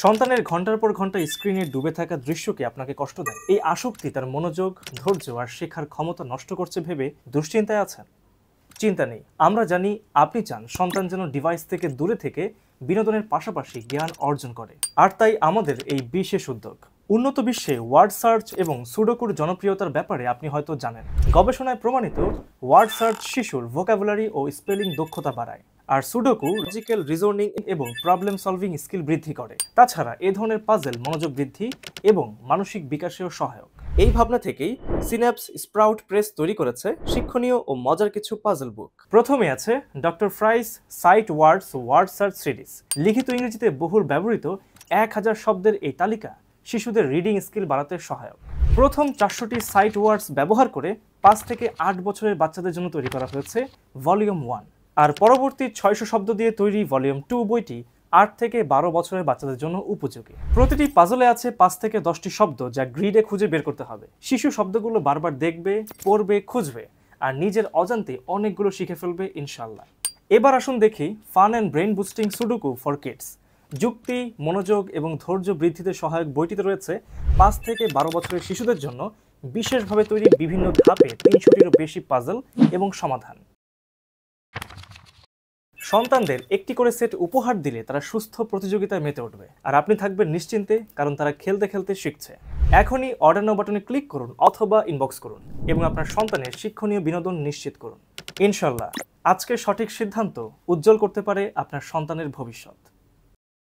সন্তানের ঘন্টার পর ঘন্টা স্ক্রিনে ডুবে থাকা দৃশ্য কি আপনাকে কষ্ট দেয়? এই আসক্তি তার মনোযোগ, ধৈর্য আর শেখার ক্ষমতা নষ্ট করছে ভেবে দুশ্চিন্তায় আছেন? চিন্তা নেই, আমরা জানি আপনি চান সন্তান যেন ডিভাইস থেকে দূরে থেকে বিনোদনের পাশাপাশি জ্ঞান অর্জন করে। আর তাই আমাদের এই বিশেষ উদ্যোগ। উন্নত বিশ্বে ওয়ার্ড সার্চ এবং সুডোকুর জনপ্রিয়তার ব্যাপারে আপনি হয়তো জানেন। গবেষণায় প্রমাণিত, ওয়ার্ড সার্চ শিশুর ভোকাবুলারি ও স্পেলিং দক্ষতা বাড়ায়, আর সুডোকু লজিক্যাল রিজনিং এবং প্রবলেম সলভিং স্কিল বৃদ্ধি করে। তাছাড়া এ ধরনের পাজেল মনোযোগ বৃদ্ধি এবং মানসিক বিকাশেও সহায়ক। এই ভাবনা থেকেই সিন্যাপস স্প্রাউট প্রেস তৈরি করেছে শিক্ষণীয় ও মজার কিছু পাজল বুক। প্রথমে আছে ডক্টর ফ্রাইস সাইট ওয়ার্ডস ওয়ার্ড সার্চ সিরিজ। লিখিত ইংরেজিতে বহুল ব্যবহৃত 1000 শব্দের এই তালিকা শিশুদের রিডিং স্কিল বাড়াতে সহায়ক। প্রথম 400টি সাইট ওয়ার্ডস ব্যবহার করে 5 থেকে 8 বছরের বাচ্চাদের জন্য তৈরি করা হয়েছে ভলিউম 1, আর পরবর্তী 600 শব্দ দিয়ে তৈরি ভলিউম 2 বইটি 8 থেকে 12 বছরের বাচ্চাদের জন্য উপযোগী। প্রতিটি পাজলে আছে 5 থেকে 10টি শব্দ যা গ্রিডে খুঁজে বের করতে হবে। শিশু শব্দগুলো বারবার দেখবে, পড়বে, খুঁজবে আর নিজের অজান্তে অনেকগুলো শিখে ফেলবে ইনশাআল্লাহ। এবার আসুন দেখি fun and brain boosting sudoku for kids. যুক্তি, মনোযোগ এবং ধৈর্য বৃদ্ধিতে সহায়ক বইটিতে রয়েছে 5 থেকে 12 বছরের শিশুদের জন্য বিশেষভাবে তৈরি বিভিন্ন ধাপে 300টিরও বেশি পাজল এবং সমাধান। সন্তানদের একটি করে সেট উপহার দিলে তারা সুস্থ প্রতিযোগিতায় মেতে উঠবে, আর আপনি থাকবেন নিশ্চিন্তে, কারণ তারা খেলতে খেলতে শিখছে। এখনই অর্ডার নাও বাটনে ক্লিক করুন অথবা ইনবক্স করুন এবং আপনার সন্তানের শিক্ষণীয় বিনোদন নিশ্চিত করুন। ইনশাল্লাহ আজকের সঠিক সিদ্ধান্ত উজ্জ্বল করতে পারে আপনার সন্তানের ভবিষ্যৎ।